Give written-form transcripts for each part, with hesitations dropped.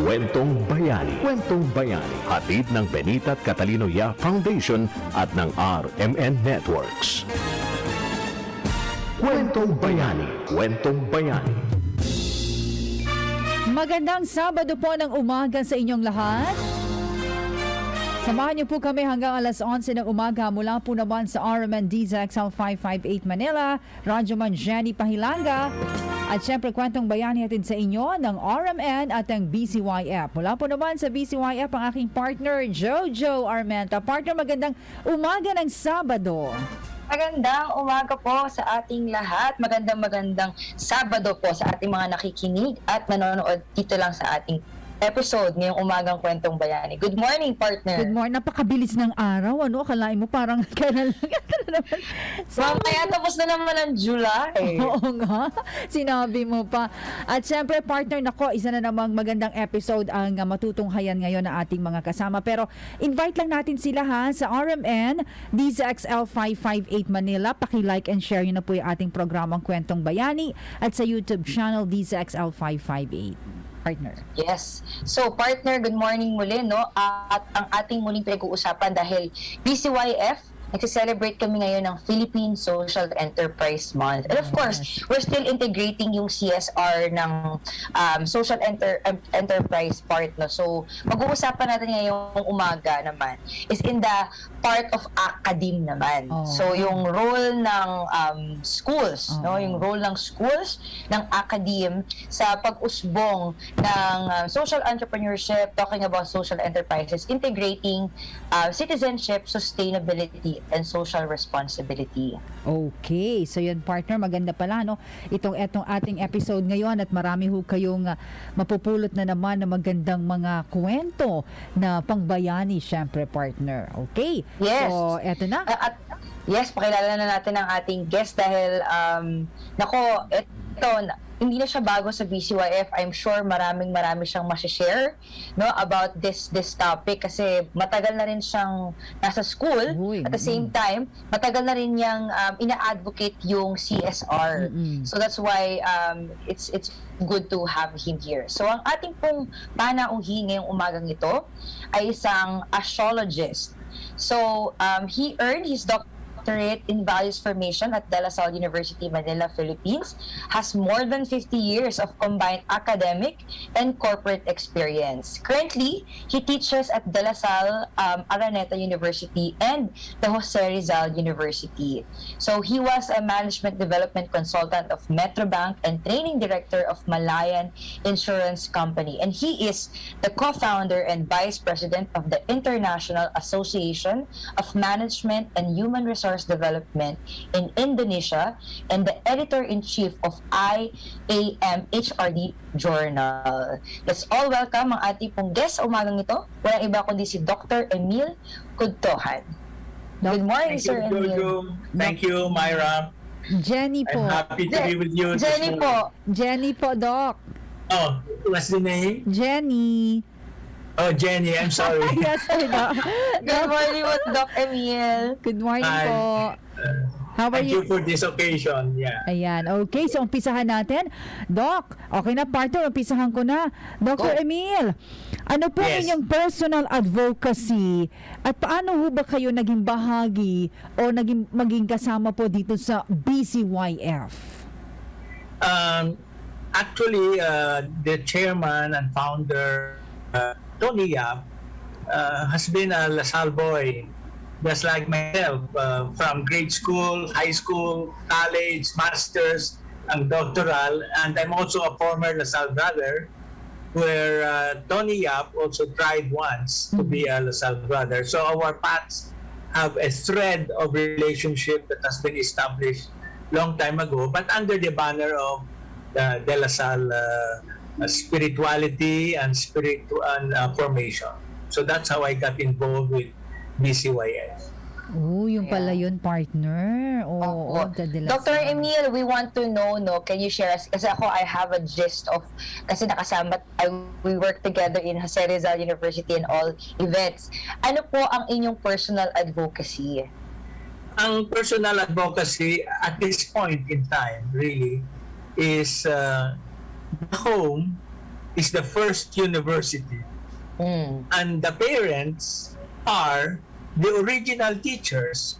Kwentong Bayani. Kwentong Bayani. Hatid ng Benita at Catalino Ya Foundation at ng RMN Networks. Kwentong Bayani. Kwentong Bayani. Magandang Sabado po ng umaga sa inyong lahat. Samahan niyo po kami hanggang alas 11 ng umaga mula po naman sa RMN DZXL 558 Manila, Radyo Man Jenny Pahilanga, at syempre Kwentong Bayani hatid sa inyo ng RMN at ng BCYF. Mula po naman sa BCYF ang aking partner Jojo Armenta. Partner, magandang umaga ng Sabado. Magandang umaga po sa ating lahat. Magandang Sabado po sa ating mga nakikinig at nanonood dito lang sa ating episode ngayong umagang Kwentong Bayani. Good morning, partner. Good morning. Napakabilis ng araw. Ano? Akalain mo parang kailan lang. Kaya tapos na naman ang July. Oo nga. Sinabi mo pa. At syempre, partner, nako, isa na namang magandang episode ang matutunghayan ngayon ng ating mga kasama. Pero invite lang natin sila ha sa RMN DZXL 558 Manila. Paki-like and share yun na po yung ating programang Kwentong Bayani at sa YouTube channel DZXL 558. Partner. Yes. So, partner, good morning muli, no? At ang ating muling pinag-uusapan dahil BCYF, nagse-celebrate kami ngayon ng Philippine Social Enterprise Month. And of course, we're still integrating yung CSR ng social enterprise part, no? So, mag-uusapan natin ngayong umaga naman is in the part of academe naman. So, yung role ng schools, no? Yung role ng schools, ng academe sa pag-usbong ng social entrepreneurship, talking about social enterprises, integrating citizenship, sustainability, and social responsibility. Okay. So yun, partner, maganda pala, no? Itong ating episode ngayon at marami ho kayong mapupulot na naman na magandang mga kwento na pangbayani, syempre, partner. Okay. Yes. So, eto na. Yes, pakilala na natin ang ating guest dahil, nako, hindi na siya bago sa BCYF. I'm sure marami siyang ma-share, no, about this topic kasi matagal na rin siyang nasa school. At the same time, matagal na rin niyang ina-advocate yung CSR. So that's why it's good to have him here. So ang ating pong panauhin ngayong umagang ito ay isang astrologist. So he earned his doctorate in Values Formation at De La Salle University, Manila, Philippines, has more than 50 years of combined academic and corporate experience. Currently, he teaches at De La Salle Araneta University and the Jose Rizal University. So he was a management development consultant of Metrobank and training director of Malayan Insurance Company. And he is the co-founder and vice president of the International Association of Management and Human Resource Development in Indonesia and the editor-in-chief of IAM HRD Journal. Let's all welcome ang ating pong guest sa umagang ito. Walang iba kundi si Dr. Emil Kwentong. Good morning, Sir Emil. Thank you, Myra. Jenny po. I'm happy to be with you. Jenny po, Doc. Oh, what's the name? Jenny. Oh, Jenny, I'm sorry. Yes, Doc. Good morning, Doc Emil. Good morning po. How are Thank you? you for this occasion. Yeah. Ayan, okay. So, umpisahan natin. Doc, okay na, partner. Umpisahan ko na. Dr. Emil, ano po Yes. inyong personal advocacy at paano ho ba kayo naging bahagi o maging kasama po dito sa BCYF? Actually, the chairman and founder, Tony Yap, has been a LaSalle boy, just like myself, from grade school, high school, college, master's, and doctoral. And I'm also a former LaSalle brother, where Tony Yap also tried once to be a LaSalle brother. So our paths have a thread of relationship that has been established long time ago, but under the banner of the De La Salle spirituality and formation. So that's how I got involved with BCYF. Oh, yung pala yun, partner. Oo, Dr. Emil, we want to know, no, can you share us, kasi ako, I have a gist of, kasi nakasama, we work together in Jose Rizal University and all events. Ano po ang inyong personal advocacy? Ang personal advocacy at this point in time, really, is the home is the first university. And the parents are the original teachers.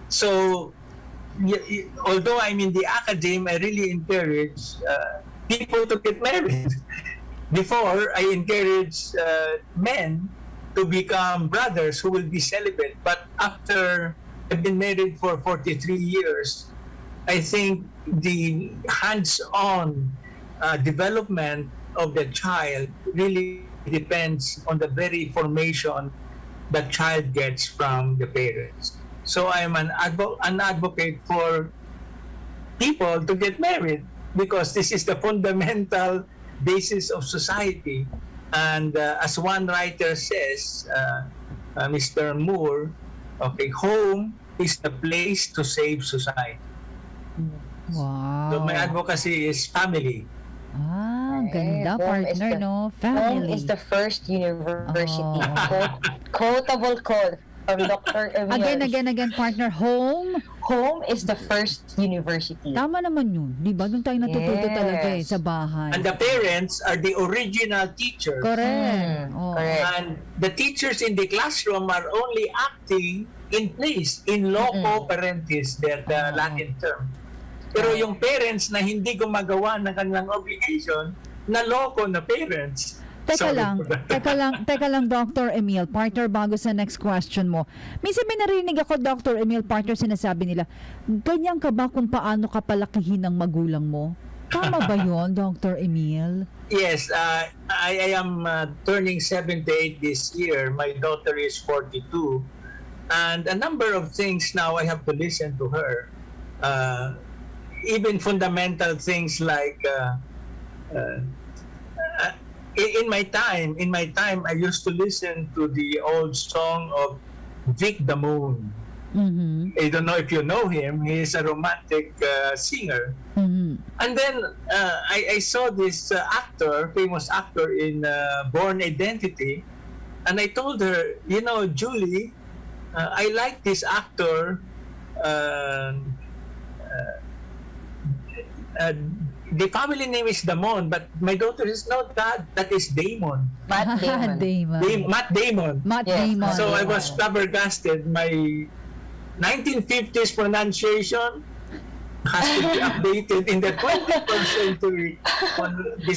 So, although I'm in the academe, I really encourage people to get married. Before, I encourage men to become brothers who will be celibate. But after I've been married for 43 years, I think the hands-on development of the child really depends on the very formation the child gets from the parents. So I'm an advocate for people to get married because this is the fundamental basis of society. And as one writer says, Mr. Moore, okay, home is the place to save society. Wow. So my advocacy is family. Ganda, Home is partner, the- no? Home Family. is the first university. Oh. Quotable quote from Dr. Emil. Again, partner. Home. Home is the first university. Tama naman yun. Di ba? Doon tayo natututo Yes. talaga sa bahay. And the parents are the original teachers. Correct. Oo. Correct. And the teachers in the classroom are only acting in place, in loco parentis, the Latin term. Pero yung parents na hindi gumagawa ng kanilang obligation, na loco na parents. Teka Sorry lang, for that. teka lang, Dr. Emil, partner, bago sa next question mo. Minsan may narinig ako, Dr. Emil, partner, sinasabi nila, ganyan ka ba kung paano ka palakihin ng magulang mo? Tama ba yon, Dr. Emil? Yes, I am turning 78 this year. My daughter is 42. And a number of things now I have to listen to her. Even fundamental things like in my time I used to listen to the old song of Vic Damone. I don't know if you know him. He is a romantic singer. And then I saw this famous actor in Born Identity, and I told her, you know, Julie, I like this actor. The family name is Damon, but my daughter is not that. That is Damon. Matt Damon. Matt Damon. Matt Yes. Damon. So I was flabbergasted. My 1950s pronunciation has to be updated in the 21st century on the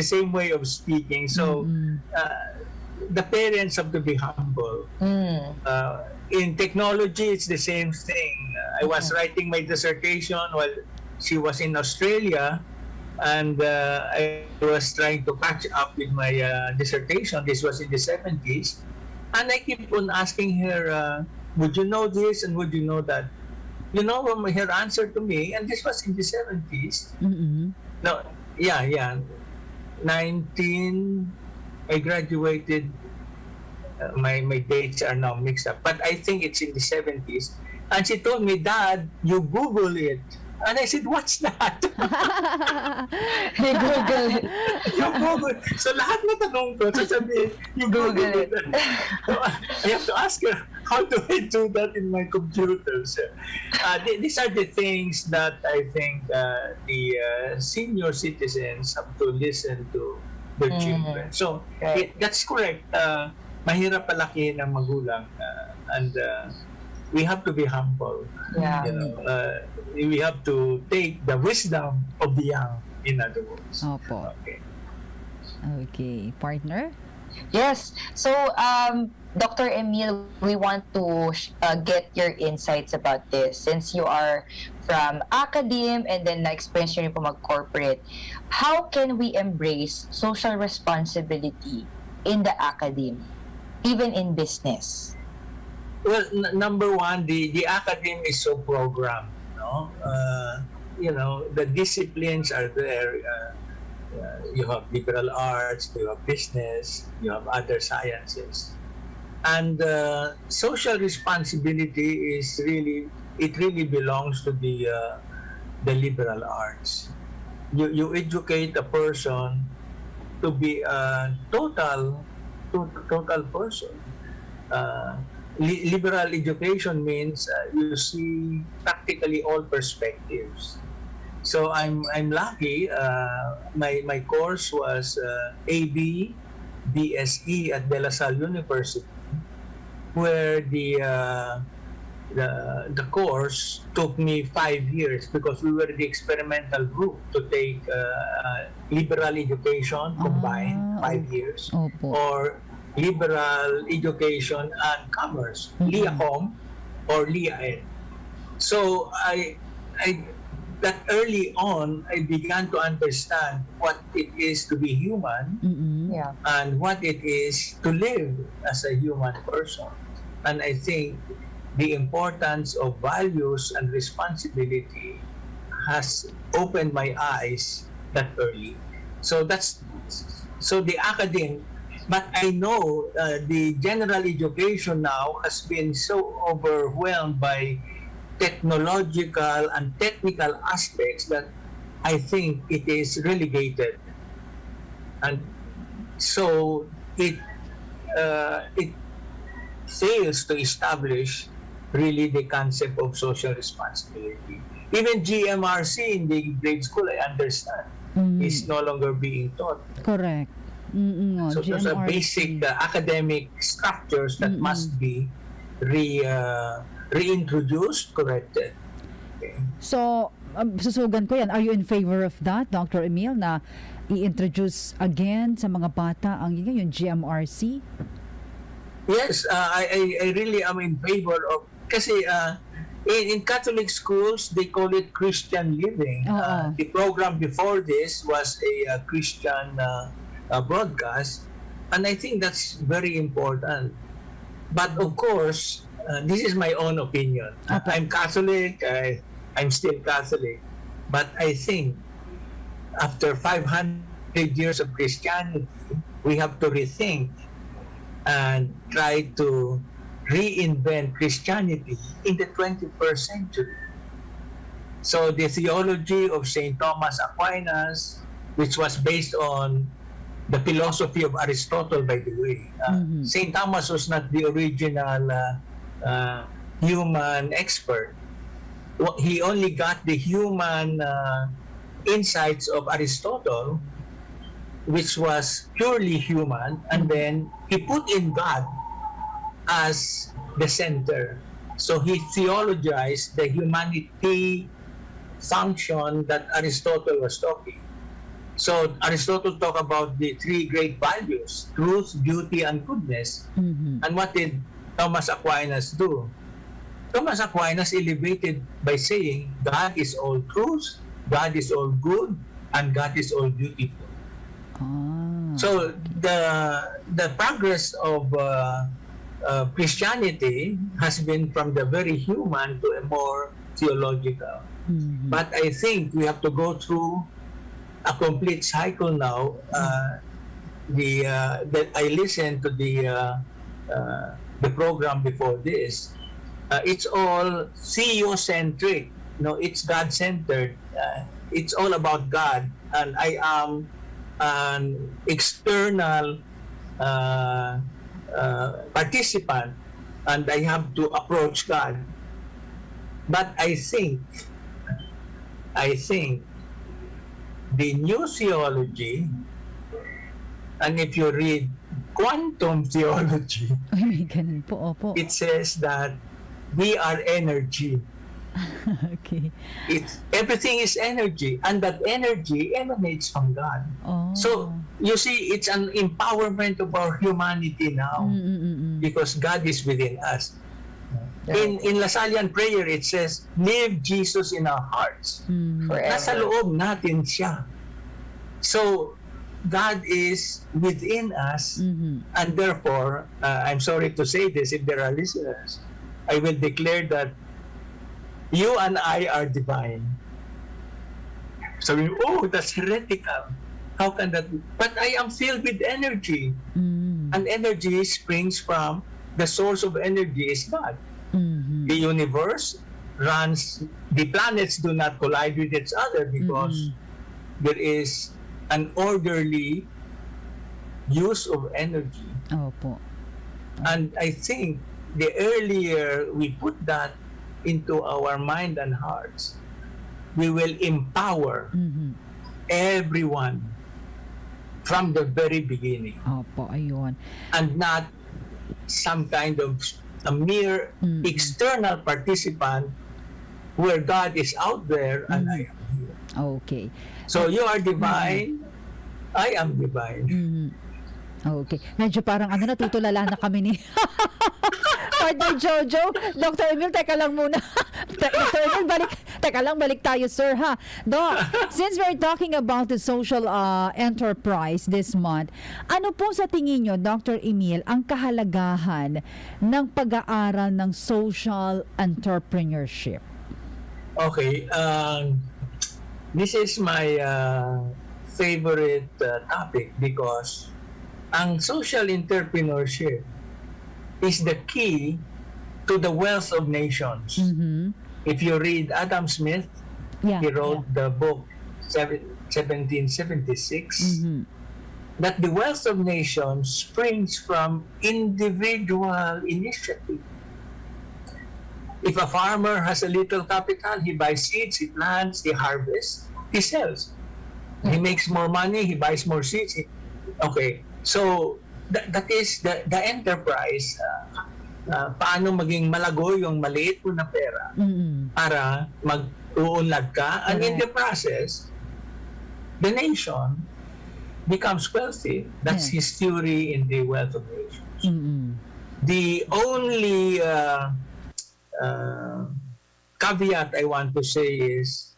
same way of speaking. So the parents have to be humble. In technology, it's the same thing. I was writing my dissertation while she was in Australia, and I was trying to catch up with my dissertation. This was in the 70s. And I keep on asking her, would you know this and would you know that? You know, her answer to me, and this was in the 70s. No, yeah. 19, I graduated, my dates are now mixed up, but I think it's in the 70s. And she told me, Dad, you Google it. And I said, what's that? You Google it. You Google. So lahat na tanong ko, sasabihin, you Google it. So I have to ask her, how do I do that in my computer? So, these are the things that I think the senior citizens have to listen to their children. So that's correct. Mahirap palakihin ng magulang, and we have to be humble. Yeah. You know, we have to take the wisdom of the young, in other words. Opo. Okay. Partner? Yes. So, Dr. Emil, we want to get your insights about this since you are from academe and then na-experience nyo rin po mag-corporate. How can we embrace social responsibility in the academe, even in business? Well, number one, the academe is so programmed. No? You know, the disciplines are there. You have liberal arts, you have business, you have other sciences. And social responsibility is really belongs to the liberal arts. You educate a person to be a total person. Liberal education means you see practically all perspectives. So I'm lucky. My course was AB BSE at De La Salle University, where the course took me 5 years because we were the experimental group to take liberal education combined 5 years, Opo. or liberal education and commerce, LIACOM or LIAED. So I that early on I began to understand what it is to be human Yeah. and what it is to live as a human person. And I think the importance of values and responsibility has opened my eyes that early. So the academic, but I know the general education now has been so overwhelmed by technological and technical aspects that I think it is relegated, and so it fails to establish really the concept of social responsibility. Even GMRC in the grade school, I understand, is no longer being taught. Correct. So those are GMRC. basic academic structures that must be reintroduced, corrected. Okay. So, susugan ko yan. Are you in favor of that, Dr. Emil, na i-introduce again sa mga bata ang yung GMRC? Yes, I really am in favor of, kasi in Catholic schools, they call it Christian living. The program before this was a Christian broadcast, and I think that's very important. But of course, this is my own opinion. I'm Catholic, I'm still Catholic, but I think after 500 years of Christianity, we have to rethink and try to reinvent Christianity in the 21st century. So the theology of St. Thomas Aquinas, which was based on the philosophy of Aristotle, by the way. St. Thomas was not the original human expert. He only got the human insights of Aristotle, which was purely human, and then he put in God as the center. So he theologized the humanity function that Aristotle was talking. So Aristotle talked about the three great values: truth, beauty, and goodness. And what did Thomas Aquinas do? Thomas Aquinas elevated by saying God is all truth, God is all good, and God is all beautiful. So the progress of Christianity has been from the very human to a more theological. But I think we have to go through a complete cycle now. That I listened to the program before this. It's all theocentric. It's God-centered. It's all about God, and I am an external participant, and I have to approach God. But I think the new theology, and if you read quantum theology, Ay, may ganun po, opo. it says that we are energy. Okay. Everything is energy, and that energy emanates from God. So you see, it's an empowerment of our humanity now, because God is within us. In Lasallian prayer, it says, "Live Jesus in our hearts." Nasa Forever. loob natin siya. So God is within us, and therefore, I'm sorry to say this if there are listeners, I will declare that you and I are divine. So, that's heretical. How can that be? But I am filled with energy. And energy springs from the source of energy is God. The universe runs, the planets do not collide with each other because there is an orderly use of energy. Opo. And I think the earlier we put that into our mind and hearts, we will empower everyone from the very beginning, Opo, ayun. and not some kind of a mere external participant where God is out there and I am here. Okay. So you are divine, I am divine. Okay. Medyo parang natutulala na kami ni Partner Jojo. Dr. Emil, teka lang muna. Dr. Emil, balik tayo, sir, ha? Doc, since we're talking about the social enterprise this month, ano po sa tingin nyo, Dr. Emil, ang kahalagahan ng pag-aaral ng social entrepreneurship? Okay, this is my favorite topic because ang social entrepreneurship is the key to the wealth of nations. If you read Adam Smith, he wrote the book 1776, that the wealth of nations springs from individual initiative. If a farmer has a little capital, he buys seeds, he plants, he harvests, he sells. He makes more money, he buys more seeds. Okay, so that is the enterprise. Paano maging malago yung maliit mo na pera para mag-uunlad ka, and in the process, the nation becomes wealthy. That's his theory in the Wealth of Nations. The only caveat I want to say is,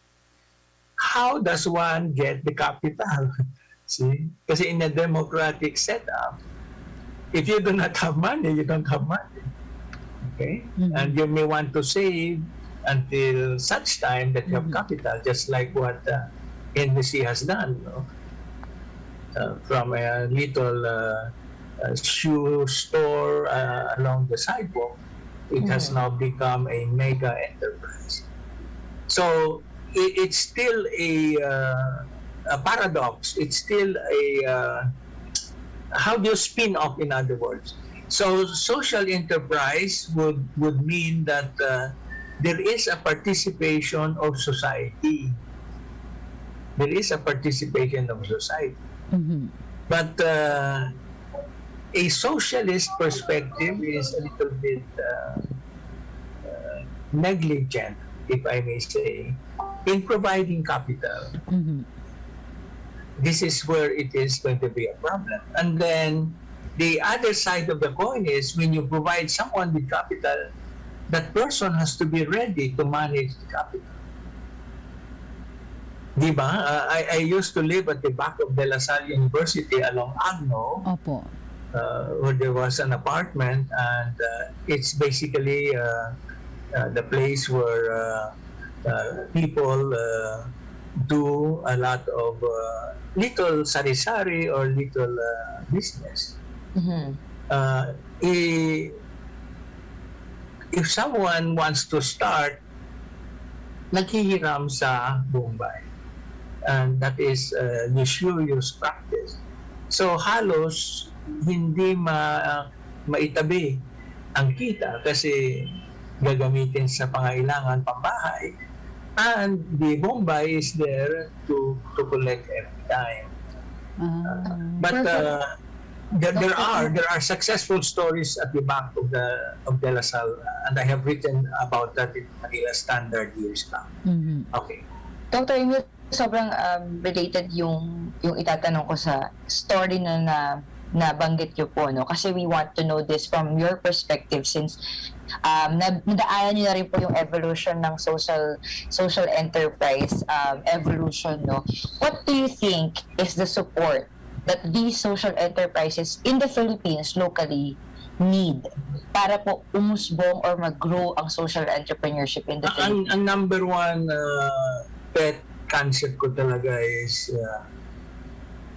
how does one get the capital? See? Kasi in a democratic setup, if you do not have money, you don't have money. Okay? And you may want to save until such time that you have capital, just like what NBC has done. No? From a little shoe store along the sidewalk, it has now become a mega enterprise. So it's still a paradox. It's still how do you spin off, in other words? So social enterprise would mean that there is a participation of society. There is a participation of society. But a socialist perspective is a little bit negligent, if I may say, in providing capital. This is where it is going to be a problem. And then the other side of the coin is, when you provide someone with capital, that person has to be ready to manage the capital. Diba? I used to live at the back of De La Salle University along Agno. Opo. Where there was an apartment, and it's basically the place where people do a lot of little sari-sari or little business. If someone wants to start, naghihiram sa Bombay, and that is usurious practice. So halos hindi maitabi ang kita kasi gagamitin sa pangailangan pambahay, and the Bombay is there to collect every time. But there are successful stories at the back of De La Salle, and I have written about that in Manila Standard years back. Okay. Dr. Emil, sobrang related yung itatanong ko sa story na nabanggit niyo po, no? Kasi we want to know this from your perspective, since nadaanan niyo na rin po yung evolution ng social enterprise evolution, no? What do you think is the support that these social enterprises in the Philippines locally need para po umusbong or mag-grow ang social entrepreneurship in the Philippines? Ang number one pet concept ko talaga is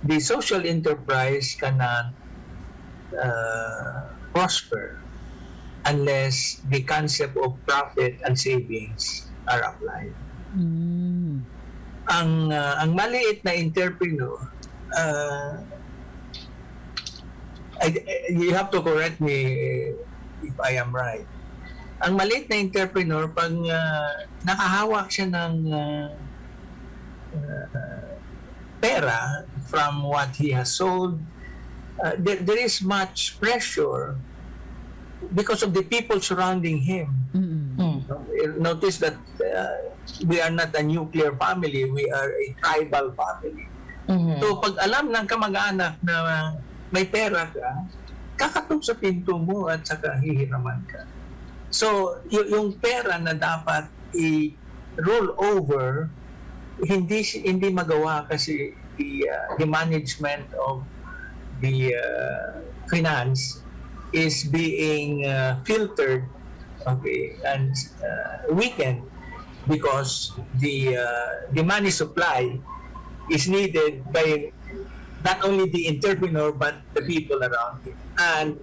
the social enterprise cannot prosper unless the concept of profit and savings are applied. Ang maliit na entrepreneur, you have to correct me if I am right. Ang maliit na entrepreneur, pag nakahawak siya ng pera from what he has sold. There is much pressure because of the people surrounding him. Notice that we are not a nuclear family, we are a tribal family. So pag alam ng kamag-anak na may pera ka, kakatok sa pinto mo at saka hihiraman ka. So yung pera na dapat i-roll over, hindi magawa kasi the management of the finance is being filtered, okay, and weakened because the money supply is needed by not only the entrepreneur but the people around him. And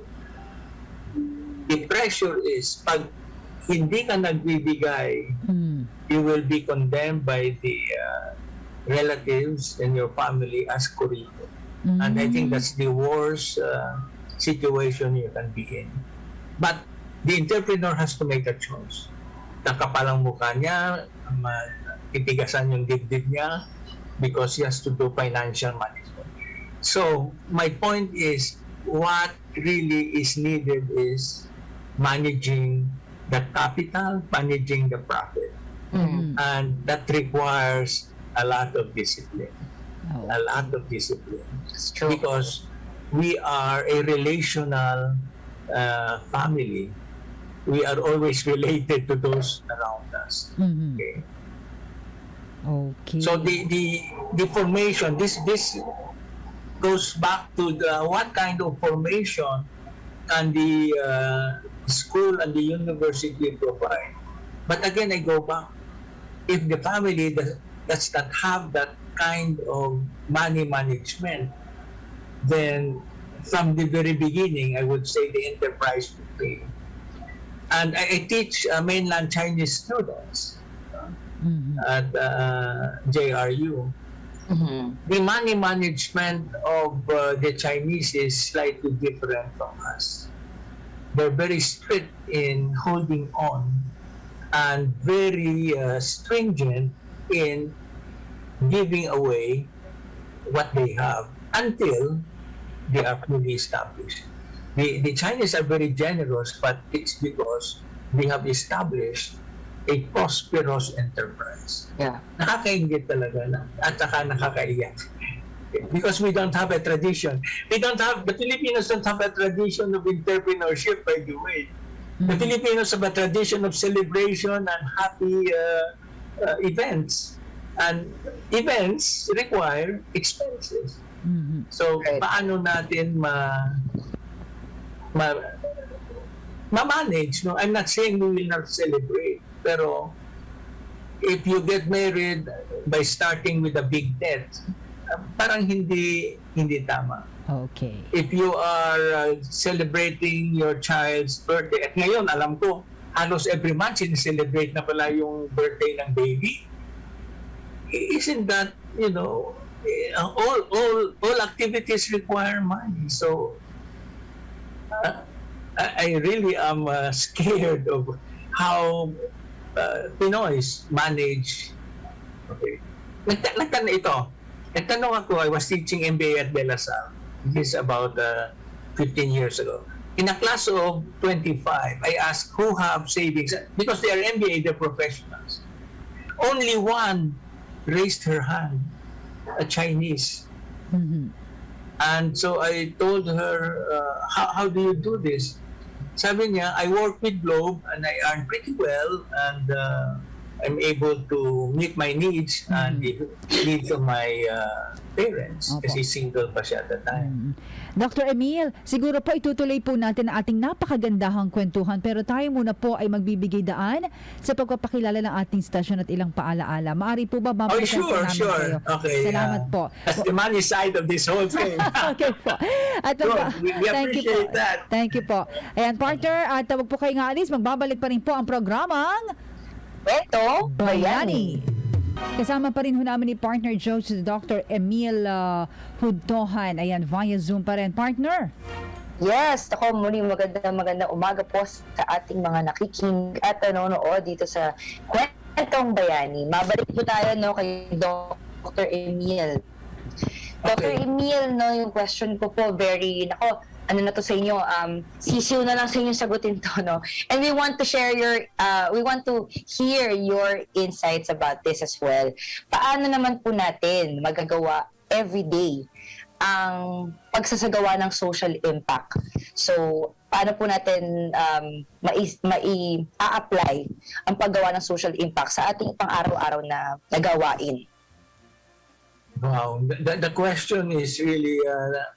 the pressure is pag hindi ka nagbibigay, you will be condemned by the relatives and your family as corrupted. And I think that's the worst situation you can be in. But the entrepreneur has to make a choice. Nakapalang mukha niya, titigasan yung dibdib niya because he has to do financial management. So my point is, what really is needed is managing the capital, managing the profit. And that requires a lot of discipline. A lot of discipline. It's true. Because we are a relational family. We are always related to those around us. Okay. Okay. So the formation, this goes back to what kind of formation can the school and the university provide. But again, I go back. If the family does not have that kind of money management, then from the very beginning, I would say the enterprise would fail. And I teach mainland Chinese students at JRU. The money management of the Chinese is slightly different from us. They're very strict in holding on and very stringent in giving away what they have until they are fully established. The Chinese are very generous, but it's because they have established a prosperous enterprise. Yeah. Nakakaingit talaga na, at saka nakakaiyak. Because we don't have a tradition. The Filipinos don't have a tradition of entrepreneurship, by the way. The Filipinos have a tradition of celebration and happy events. And events require expenses. So, paano natin ma-manage? No? I'm not saying we will not celebrate, pero if you get married by starting with a big debt, parang hindi tama. Okay. If you are celebrating your child's birthday, at ngayon, alam ko, halos every month celebrate na pala yung birthday ng baby. Isn't that, all activities require money. So, I really am scared of how Pinoys manage. Okay. Nagtanong ako, I was teaching MBA at De La Salle. This is about 15 years ago. In a class of 25, I asked who have savings, because they are MBA, they're professionals. Only one raised her hand, a Chinese. And so I told her, how do you do this? Sabi niya, I work with Globe and I earn pretty well, and I'm able to meet my needs and the needs of my parents. Opo. Kasi single pa siya at the time. Dr. Emil, siguro po itutuloy po natin ang ating napakagandahang kwentuhan, pero tayo muna po ay magbibigay daan sa pagpapakilala ng ating stasyon at ilang paalaala. Maari po ba babalikan po namin kayo? Okay. Salamat po. That's the money side of this whole thing. Okay po. At Good. We thank you po. appreciate that. Thank you po. Ayan, partner, at wag po kayo nga alis, magbabalik pa rin po ang programang Kwentong Bayani. Kasama pa rin ho namin ni partner Joe si Dr. Emil Hudtohan. Ayan, via Zoom pa rin. Partner. Yes, ako muli magandang umaga po sa ating mga nakikinig at nanonood dito sa Kwentong Bayani. Mabalik po tayo kay Dr. Dr. Emil. Dr. Okay. Emil, no, yung question ko po, very, nako, ano na to sa inyo, sisiw na lang sa inyo sagutin to, no? And we want to share we want to hear your insights about this as well. Paano naman po natin magagawa everyday ang pagsasagawa ng social impact? So, paano po natin mai-apply ang paggawa ng social impact sa ating pang-araw-araw na nagawain? Wow, the question is really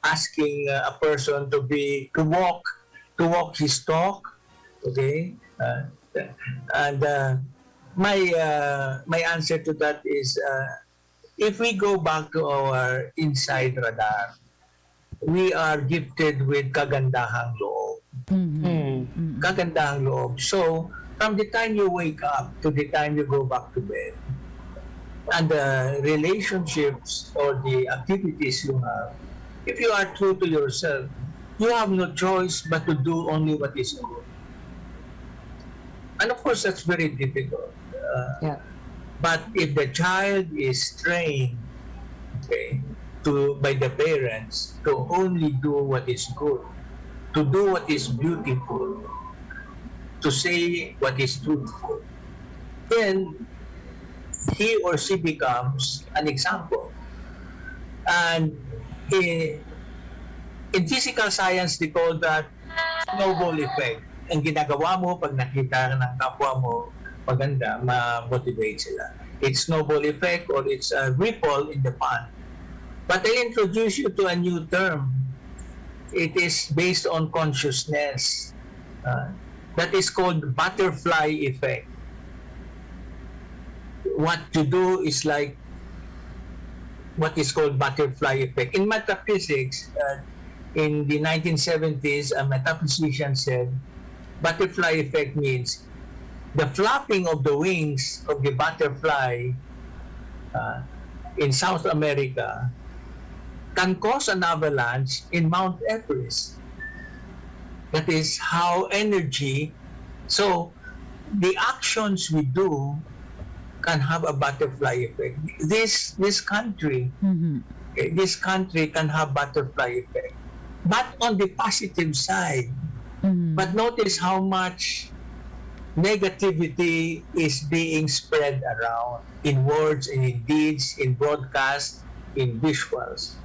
asking a person to walk his talk, okay? And my answer to that is if we go back to our inside radar, we are gifted with kagandahang loob. Kagandahang loob. So from the time you wake up to the time you go back to bed, and the relationships or the activities you have, if you are true to yourself, you have no choice but to do only what is good. And of course, that's very difficult. Yeah. But if the child is trained, okay, by the parents to only do what is good, to do what is beautiful, to say what is truthful, then he or she becomes an example. And in physical science, they call that snowball effect. Ang ginagawa mo pag nakita ng kapwa mo maganda, ma-motivate sila. It's snowball effect or it's a ripple in the pond. But I introduce you to a new term. It is based on consciousness. That is called butterfly effect. What you do is like what is called butterfly effect. In metaphysics, in the 1970s, a metaphysician said, butterfly effect means the flapping of the wings of the butterfly in South America can cause an avalanche in Mount Everest. That is how energy, so the actions we do can have a butterfly effect. This country, this country can have butterfly effect, but on the positive side. But notice how much negativity is being spread around in words and in deeds, in broadcast, in visuals.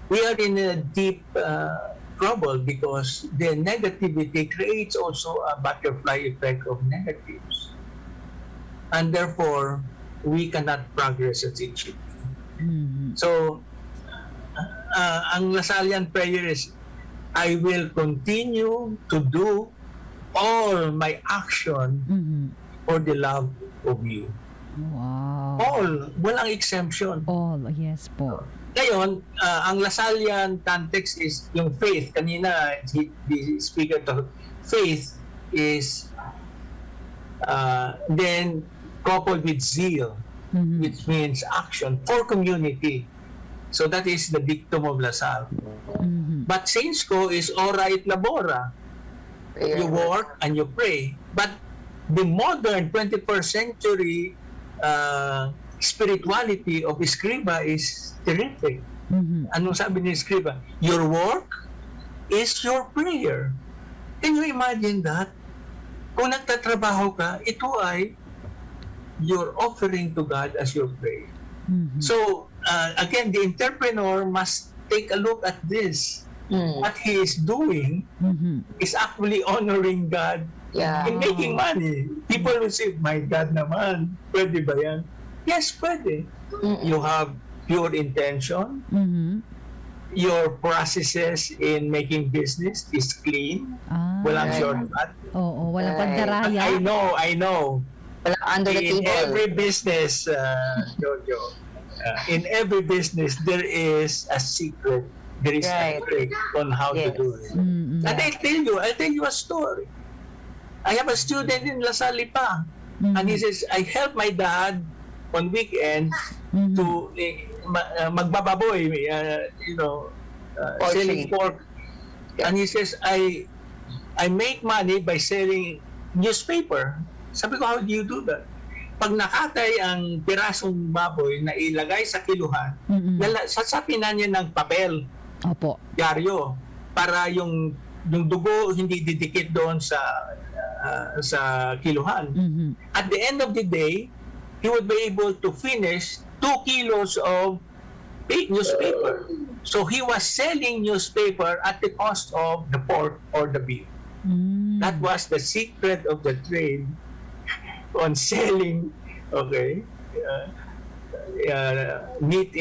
We are in a deep trouble because the negativity creates also a butterfly effect of negatives. And therefore, we cannot progress as it should be. So, ang Lasallian prayer is, I will continue to do all my action for the love of you. Wow. All, walang exemption. All, yes po. Ngayon, ang Lasallian context is yung faith. Kanina, the speaker talked, faith is then coupled with zeal, which means action for community. So that is the dictum of Lasal. But Saints Co is ora et labora. You work and you pray. But the modern 21st century spirituality of Escriba is terrific. Anong sabi ni Escriba? Your work is your prayer. Can you imagine that? Kung nagtatrabaho ka, ito ay you're offering to God as your prayer. So, again, the entrepreneur must take a look at this. What he is doing is actually honoring God in making money. People will say, my God naman, pwede ba yan? Yes, pwede. You have pure intention. Your processes in making business is clean. Walang shortcut. Oo, walang pagdaraya. I know. Walang under the In table. every business, Jojo, in every business, there is a secret. There is a trick on how to do it. And I'll tell you a story. I have a student in La Salle pa, and he says, I help my dad on weekend to magbababoy, selling pork. And he says, I make money by selling newspaper. Sabi ko, how do you do that? pag nakatay ang pirasong baboy na ilagay sa kiluhan, sasapinan niya ng papel, Opo. dyaryo, para yung dugo hindi didikit doon sa kiluhan. At the end of the day, he would be able to finish 2 kilos of newspaper. So he was selling newspaper at the cost of the pork or the beef. That was the secret of the trade on selling, okay, meat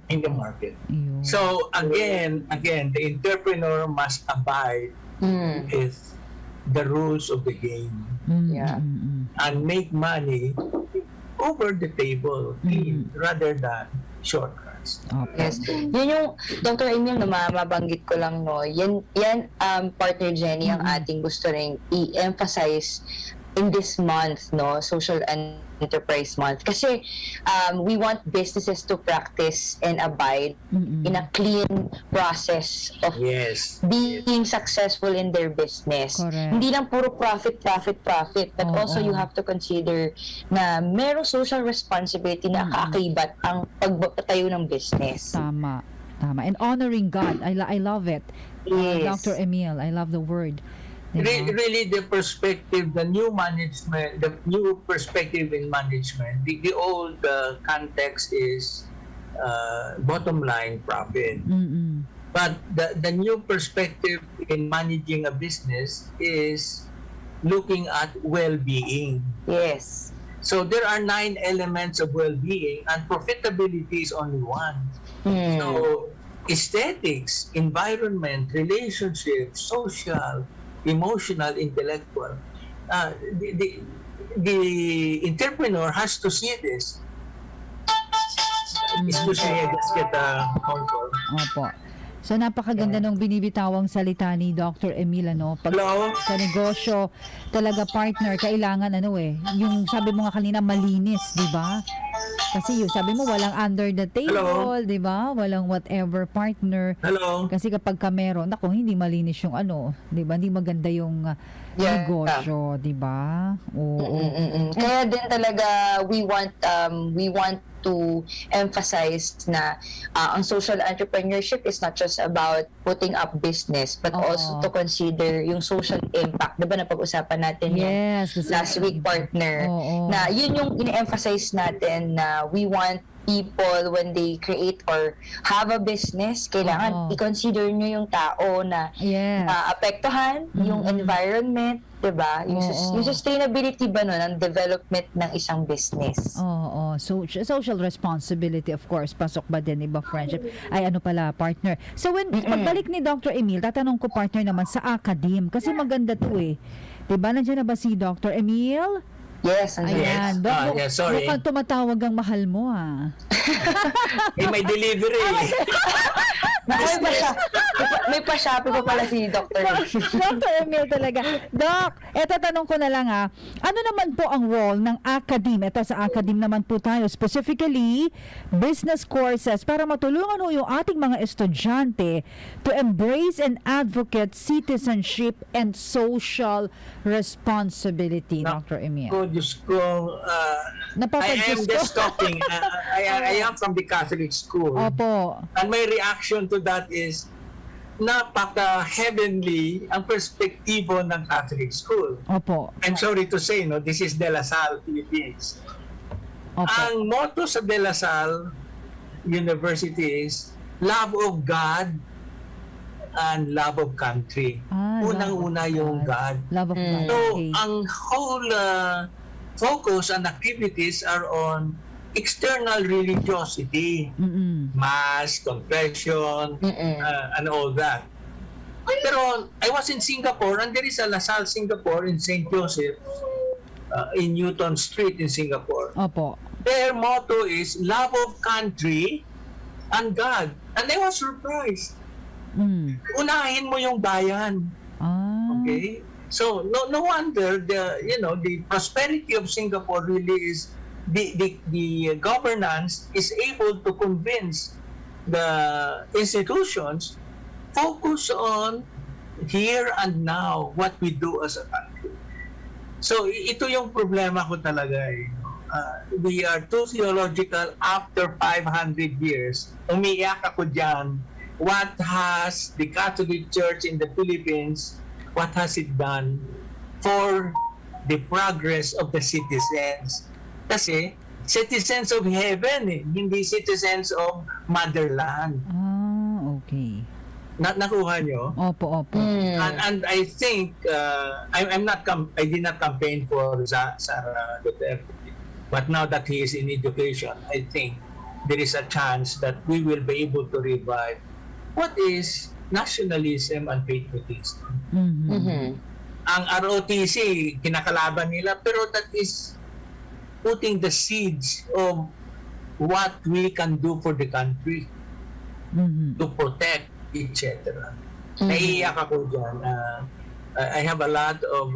in the market. Yun. So again, the entrepreneur must abide with the rules of the game Yeah. and make money over the table rather than shortcuts. Yes. Yun yung, Dr. Emil, na mabanggit ko lang, no, yan partner Jenny, ang ating gusto ring i-emphasize in this month, no, Social Enterprise Month. Kasi we want businesses to practice and abide in a clean process of Yes. being successful in their business. Correct. Hindi lang puro profit, but also you have to consider na merong social responsibility na kaakibat ang pagtayo ng business. Tama. And honoring God. I love it. Yes. Dr. Emil, I love the word. Diba? Really, the perspective, the new management, the new perspective in management, the old context is bottom line profit. But the new perspective in managing a business is looking at well-being. Yes. So there are 9 elements of well-being, and profitability is only one. So aesthetics, environment, relationship, social, emotional, intellectual. The entrepreneur has to see this. Excuse me, I just get a phone call. Opo. So napakaganda ng binibitawang salita ni Dr. Emil, ano? Pag Hello? sa negosyo, talaga partner, kailangan yung sabi mo nga kanina malinis, di ba? Kasi yung sabi mo walang under the table, Hello? di ba? Walang whatever partner. Hello? Kasi kapag ka meron, hindi malinis yung di ba? Hindi maganda yung negosyo, di ba? Oo. Kaya din talaga we want to emphasize na ang social entrepreneurship is not just about putting up business but also to consider yung social impact. Diba napag-usapan natin Yes, yung last week, partner, na yun yung ine-emphasize natin na we want people when they create or have a business, kailangan i-consider nyo yung tao na apektuhan, yung environment, diba? Yung sustainability ba nun, ang development ng isang business. So, social responsibility, of course, pasok ba din, iba friendship? Ay, partner. So, pagbalik ni Dr. Emil, tatanong ko partner naman sa academe, kasi maganda to Diba, nandiyan na ba si Dr. Emil? Yes, Ayan. Yes. Sorry. Mukhang tumatawag ang mahal mo, May delivery. May pa-Shopee pa pala si Dr. Dr. Emil talaga. Doc, eto tanong ko na lang ano naman po ang role ng academe? Ito sa academe naman po tayo, specifically business courses para matulungan yung ating mga estudyante to embrace and advocate citizenship and social responsibility, Dr. Emil. Diyos ko, I am just talking. I am from the Catholic school. Opo. And my reaction to that is napaka-heavenly ang perspektibo ng Catholic school. Opo. I'm sorry to say, this is De La Salle, Philippines. Opo. Ang motto sa De La Salle University is love of God and love of country. Unang-una yung God. Love of God. So, Okay. ang whole focus and activities are on external religiosity, mass, confession, and all that. Pero I was in Singapore, and there is a La Salle Singapore in St. Joseph, in Newton Street in Singapore. Opo. Their motto is love of country and God. And I was surprised. Unahin mo yung bayan. Okay? So no wonder the prosperity of Singapore really is the governance is able to convince the institutions focus on here and now what we do as a country. So ito yung problema ko talaga we are too theological after 500 years. Umiiyak ako dyan. What has the Catholic Church in the Philippines, what has it done for the progress of the citizens? Kasi, citizens of heaven, hindi citizens of motherland. Okay. Nakuha nyo? Opo. And I think I did not campaign for Sara Duterte, but now that he is in education, I think there is a chance that we will be able to revive what is nationalism and patriotism. Ang ROTC kinakalaban nila, pero that is putting the seeds of what we can do for the country to protect, etc. Naiiyak ako dyan. I have a lot of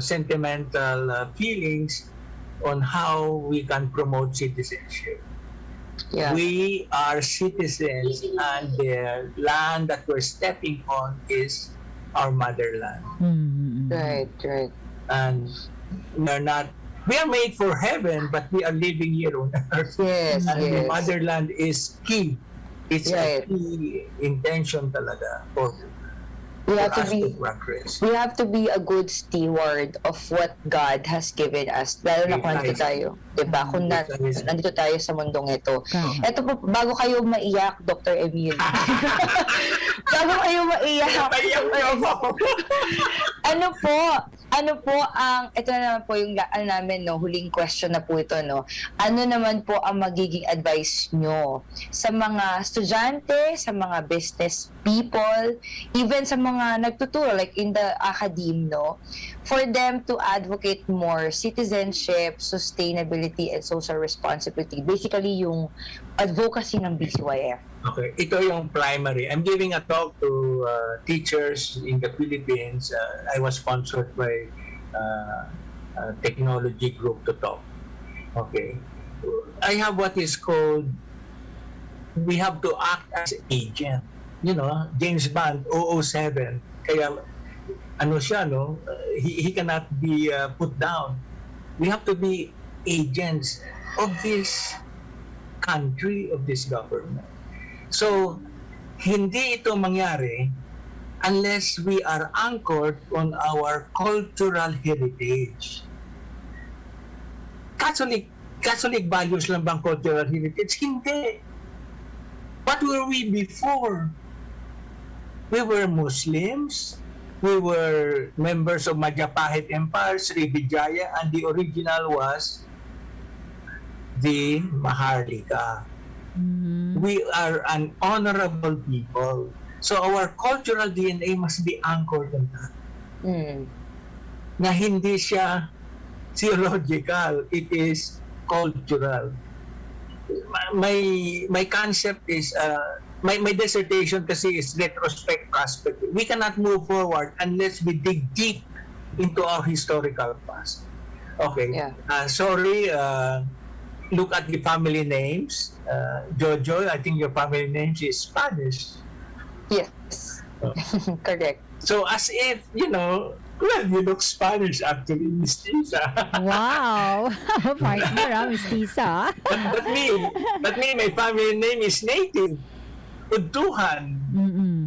sentimental feelings on how we can promote citizenship. Yeah. We are citizens, and the land that we're stepping on is our motherland. Right. And we are made for heaven, but we are living here on earth. Yes, And the yes. motherland is key. It's a Right. key intention talaga for We have to us be to progress. we have to be a good steward of what God has given us. Lalo na kung nandito tayo. Diba? Kung nandito tayo sa mundong ito. Tama. Ito po, bago kayo maiyak, Dr. Emil. Bago kayo maiyak. Ano po ang, ito na naman po yung namin, no, huling question na po ito, no. Ano naman po ang magiging advice nyo sa mga estudyante, sa mga business people, even sa mga nagtuturo, like in the academe, no, for them to advocate more citizenship, sustainability, and social responsibility. Basically, yung advocacy ng BCYF. Okay, ito yung primary. I'm giving a talk to teachers in the Philippines. I was sponsored by a technology group to talk. Okay. I have what is called, we have to act as agent. You know, James Bond, 007. Kaya, ano siya, no? He cannot be put down. We have to be agents of this country, of this government. So, hindi ito mangyari unless we are anchored on our cultural heritage. Catholic values lang bang cultural heritage? Hindi. What were we before? We were Muslims. We were members of Majapahit Empire, Srivijaya, and the original was the Maharlika. We are an honorable people. So our cultural DNA must be anchored on that. Na hindi siya theological, it is cultural. My concept is, my dissertation kasi is retrospect prospective. We cannot move forward unless we dig deep into our historical past. Okay. Yeah. Sorry, look at the family names. Jojo, I think your family name is Spanish. Yes. Correct. So as if, you know, well, you look Spanish actually, Miss Tisa. Wow! Partner, mistisa. But me, my family name is native. Udtuhan.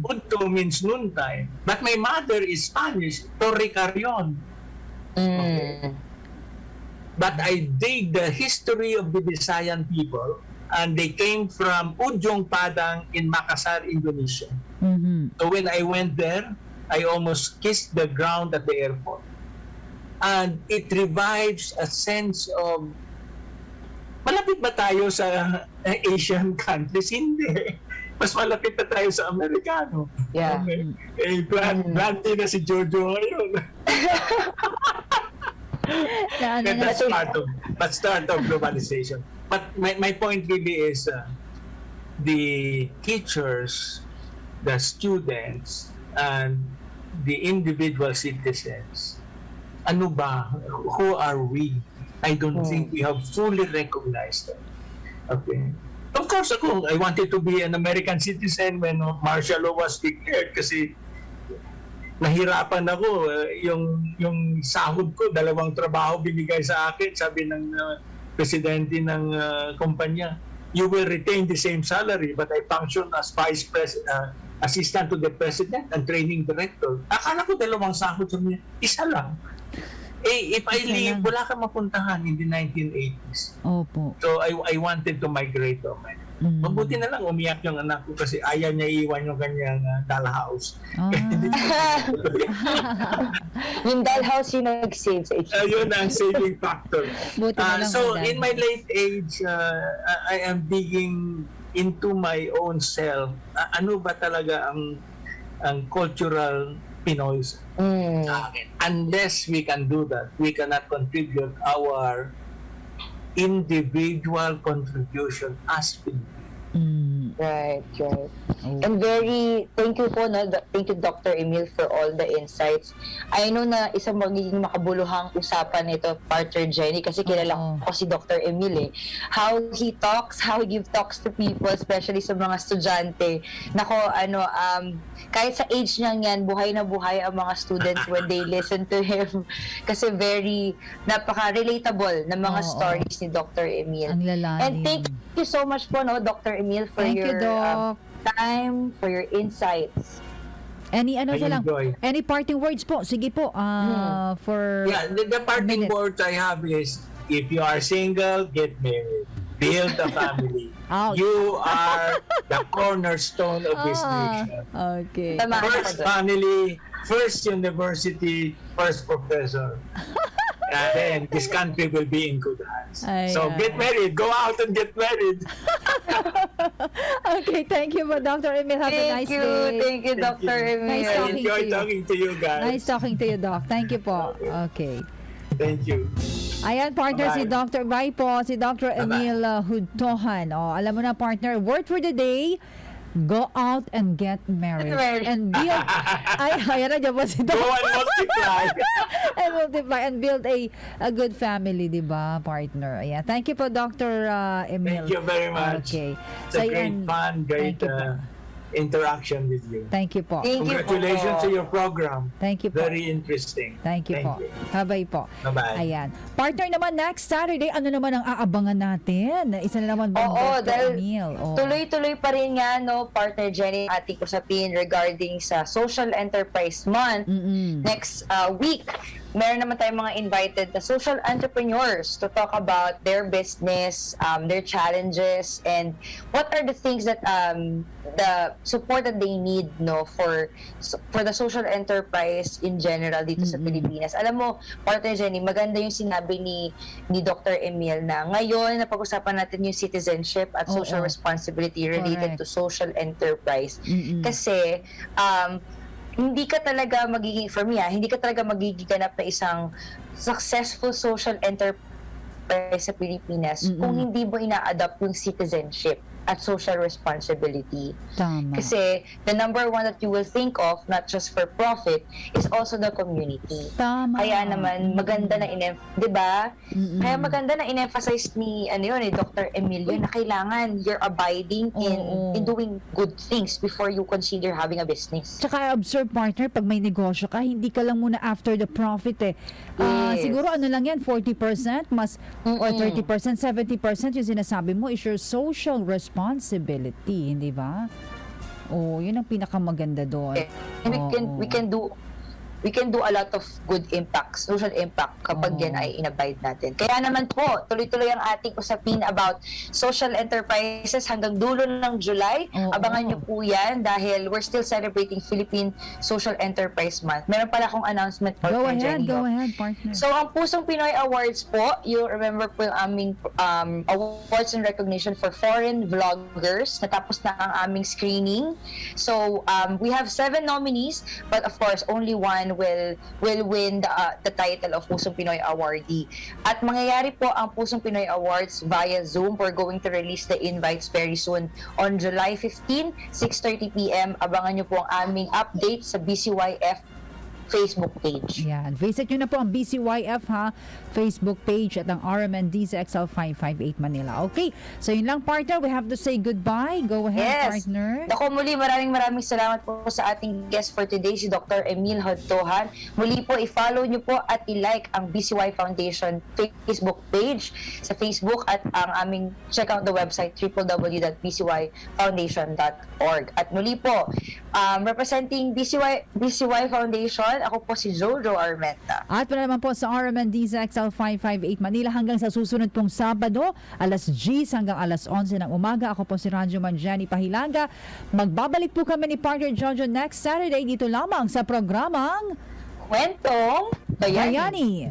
Udto means noontime. But my mother is Spanish, Torricarion. Okay. But I dig the history of the Visayan people, and they came from Ujong Padang in Makassar, Indonesia. So when I went there, I almost kissed the ground at the airport. And it revives a sense of, malapit ba tayo sa Asian countries? Hindi. Mas malapit na tayo sa Amerikano. Yeah. Okay. Eh, planty na si Jojo ngayon. That's start of globalization. But my point really is the teachers, the students, and the individual citizens. Ano ba? Who are we? I don't think we have fully recognized them. Okay. Of course, I wanted to be an American citizen when martial law was declared kasi nahirapan ako. Yung sahod ko, 2 trabaho binigay sa akin, sabi ng presidente ng kumpanya, you will retain the same salary, but I function as vice president, assistant to the president and training director. Akala ko 2 sahod, sabi niya, isa lang. If I leave, wala kang mapuntahan in the 1980s. Opo. So I wanted to migrate to America. Mabuti na lang umiyak yung anak ko kasi ayaw niya iwan yung kanyang dollhouse. Yung dollhouse yung nag-save sa age. Ayun ang saving factor. Buti na lang So ang in my dollhouse. late age, I am digging into my own self. Ano ba talaga ang cultural Pinoy sa akin? Unless we can do that, we cannot contribute our individual contribution as Filipinos. Right. Oh. And thank you po, no? Thank you Dr. Emil for all the insights. I know na isang magiging makabuluhang usapan nito, partner Jenny, kasi kilala ko si Dr. Emil How he talks, how he gives talks to people, especially sa mga estudyante. Nako, kahit sa age niya yan, buhay na buhay ang mga students when they listen to him. Kasi napaka-relatable na mga stories ni Dr. Emil. Ang lalalim. And thank you so much po, no, Dr. Emil, for Thank you, your Doc. time, for your insights. Any enjoy. any parting words po? Sige po, for Yeah, the parting minute. words I have is, if you are single, get married. Build a family. Ouch. You are the cornerstone of this nation. Okay. Tama ka First doon. family, first university, first professor. And then this country will be in good hands. So get married. Go out and get married. Okay, thank you po, Dr. Emil. Have a nice day. Thank you, Dr. Emil. Nice I talking to enjoy you. talking to you guys. Nice talking to you, Doc. Thank you po. Okay. Thank you. Ayan, partner, Bye-bye. si Dr. Bye po, si Dr. Emil Hudtohan. Alam mo na, partner, word for the day, go out and get married. And build, ayan na dyan po si Go Dr. and multiply. And multiply and build a good family, di ba, partner? Ayan. Thank you po, Dr. Emil. Thank you very much. Okay. It's a great fun, great Thank you po. interaction with you. Thank you po. Thank you Congratulations po. to your program. Thank you po. Very interesting. Thank you po. Bye-bye po. Bye-bye. Ayan. Partner naman, next Saturday, ano naman ang aabangan natin? Isa na naman bang Oo, Dr. dahil Emil? tuloy-tuloy pa rin nga, no, partner Jenny, ating usapin regarding sa Social Enterprise Month. Next week, meron naman tayong mga invited na social entrepreneurs to talk about their business, their challenges, and what are the things that the support that they need, no, for the social enterprise in general dito sa Pilipinas. Alam mo, partner Jenny, maganda yung sinabi ni Dr. Emil na ngayon napag-usapan natin yung citizenship at social responsibility related Correct. to social enterprise. Kasi hindi ka talaga magiging, for me hindi ka talaga magiging ganap na isang successful social enterprise sa Pilipinas kung hindi mo ina-adapt yung citizenship at social responsibility. Tama. Kasi the number one that you will think of, not just for profit, is also the community. Tama. Kaya naman maganda na di ba? Kaya maganda na in-emphasize ni Dr. Emilio na kailangan you're abiding in doing good things before you consider having a business. Tsaka observe, partner, pag may negosyo ka, hindi ka lang muna after the profit Yes. Siguro ano lang yan, 40% mas or 30%, 70% yung sinasabi mo is your social responsibility, hindi ba? Yun ang pinakamaganda doon. And we can do a lot of good impact, social impact kapag yan ay inabide natin. Kaya naman po, tuloy-tuloy ang ating usapin about social enterprises hanggang dulo ng July. Abangan nyo po yan dahil we're still celebrating Philippine Social Enterprise Month. Meron pala akong announcement po. Go ahead, partner. So, ang Pusong Pinoy Awards po, you remember po yung aming awards and recognition for foreign vloggers. Natapos na ang aming screening. So, we have 7 nominees, but of course, only one will win the title of Pusong Pinoy Awardee. At mangyayari po ang Pusong Pinoy Awards via Zoom. We're going to release the invites very soon on July 15, 6:30 p.m. Abangan nyo po ang aming update sa BCYF Facebook page. Yan. Visit nyo na po ang BCYF ha, Facebook page at ang RMN DZXL 558 Manila. Okay. So yun lang, partner. We have to say goodbye. Go ahead, partner. Ako muli, maraming salamat po sa ating guest for today, si Dr. Emil Hodtohan. Muli po, i-follow nyo po at i-like ang BCY Foundation Facebook page sa Facebook at ang aming check out the website www.bcyfoundation.org. At muli po, representing BCY Foundation, ako po si Jojo Armenta. At para naman po sa RMN DZXL 558 Manila hanggang sa susunod pong Sabado, alas 10 hanggang alas 11 ng umaga. Ako po si Radyo Jenny Pahilanga. Magbabalik po kami ni partner Jojo next Saturday dito lamang sa programang Kwentong Bayani. Bayani.